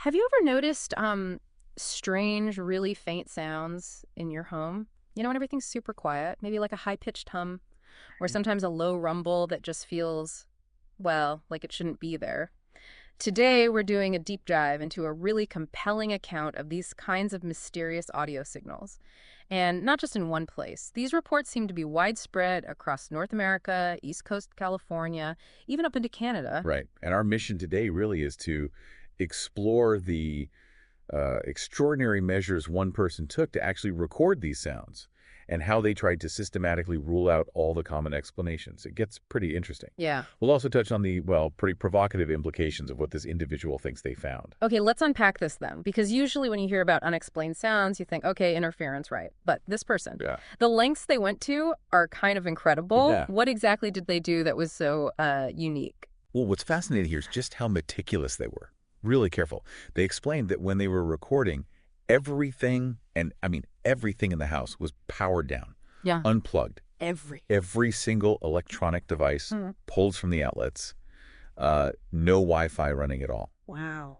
Have you ever noticed strange, really faint sounds in your home? You know, when everything's super quiet, maybe like a high-pitched hum, or sometimes a low rumble that just feels, well, like it shouldn't be there. Today, we're doing a deep dive into a really compelling account of these kinds of mysterious audio signals. And not just in one place. These reports seem to be widespread across North America, East Coast California, even up into Canada. Right. And our mission today really is to explore the extraordinary measures one person took to actually record these sounds and how they tried to systematically rule out all the common explanations. It gets pretty interesting. Yeah. We'll also touch on the, well, pretty provocative implications of what this individual thinks they found. Okay, let's unpack this then, because usually when you hear about unexplained sounds, you think, okay, interference, right? But this person, Yeah. the lengths they went to are kind of incredible. Yeah. What exactly did they do that was so unique? Well, what's fascinating here is just how meticulous they were. Really careful. They explained that when they were recording, everything, and I mean everything in the house was powered down, Yeah. unplugged. Every single electronic device pulled from the outlets, no Wi-Fi running at all. Wow.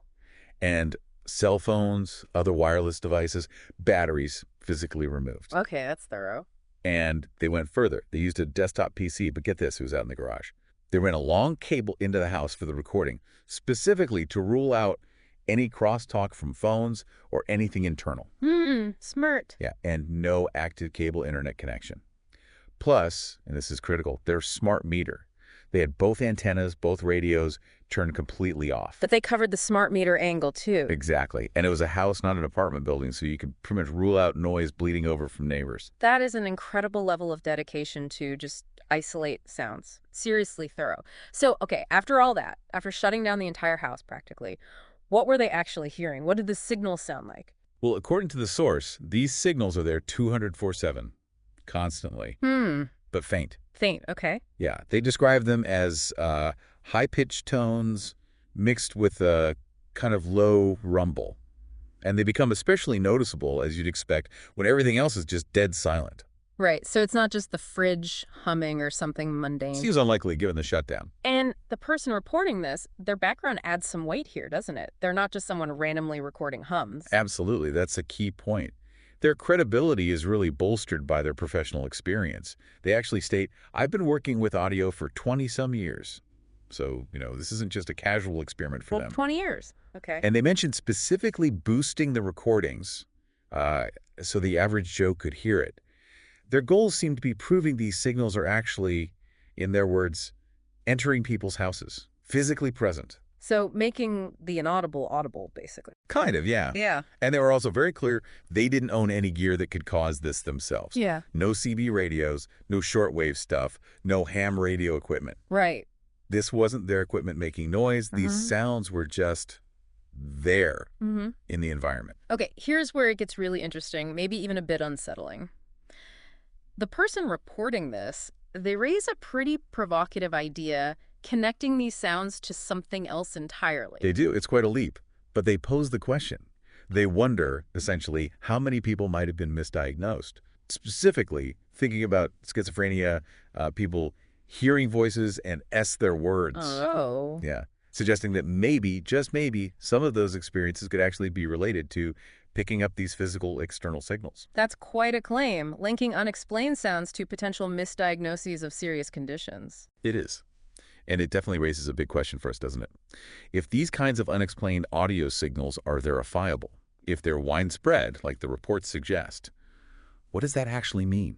And cell phones, other wireless devices, batteries physically removed. Okay, that's thorough. And they went further. They used a desktop PC, but get this, it was out in the garage. They ran a long cable into the house for the recording, specifically to rule out any crosstalk from phones or anything internal. Smart. Yeah, and no active cable internet connection. Plus, and this is critical, their smart meter. They had both antennas, both radios turned completely off. But they covered the smart meter angle too. Exactly. And it was a house, not an apartment building, so you could pretty much rule out noise bleeding over from neighbors. That is an incredible level of dedication to just isolate sounds. Seriously thorough. So, okay, after all that, after shutting down the entire house practically, what were they actually hearing? What did the signals sound like? Well, according to the source, these signals are there 204/7, constantly, but faint. Faint, okay. Yeah, they describe them as high-pitched tones mixed with a kind of low rumble. And they become especially noticeable, as you'd expect, when everything else is just dead silent. Right, so it's not just the fridge humming or something mundane. Seems unlikely given the shutdown. And the person reporting this, their background adds some weight here, doesn't it? They're not just someone randomly recording hums. Absolutely, that's a key point. Their credibility is really bolstered by their professional experience. They actually state, I've been working with audio for 20-some years. So, this isn't just a casual experiment for them. 20 years. Okay. And they mentioned specifically boosting the recordings so the average Joe could hear it. Their goals seem to be proving these signals are actually, in their words, entering people's houses, physically present. So making the inaudible audible, basically. Kind of, yeah. Yeah. And they were also very clear they didn't own any gear that could cause this themselves. Yeah. No CB radios, no shortwave stuff, no ham radio equipment. Right. This wasn't their equipment making noise. These sounds were just there in the environment. Okay, here's where it gets really interesting, maybe even a bit unsettling. The person reporting this, they raise a pretty provocative idea connecting these sounds to something else entirely. They do. It's quite a leap. But they pose the question. They wonder, essentially, how many people might have been misdiagnosed. Specifically, thinking about schizophrenia, people hearing voices and their words. Oh. Yeah. Suggesting that maybe, just maybe, some of those experiences could actually be related to picking up these physical external signals. That's quite a claim, linking unexplained sounds to potential misdiagnoses of serious conditions. It is. And it definitely raises a big question for us, doesn't it? If these kinds of unexplained audio signals are verifiable, if they're widespread, like the reports suggest, what does that actually mean?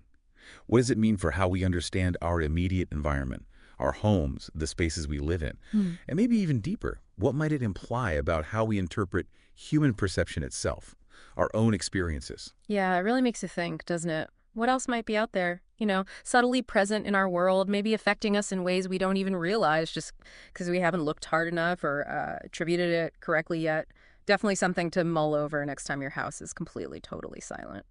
What does it mean for how we understand our immediate environment, our homes, the spaces we live in? And maybe even deeper, what might it imply about how we interpret human perception itself, our own experiences? Yeah, it really makes you think, doesn't it? What else might be out there, subtly present in our world, maybe affecting us in ways we don't even realize just because we haven't looked hard enough or attributed it correctly yet. Definitely something to mull over next time your house is completely, totally silent.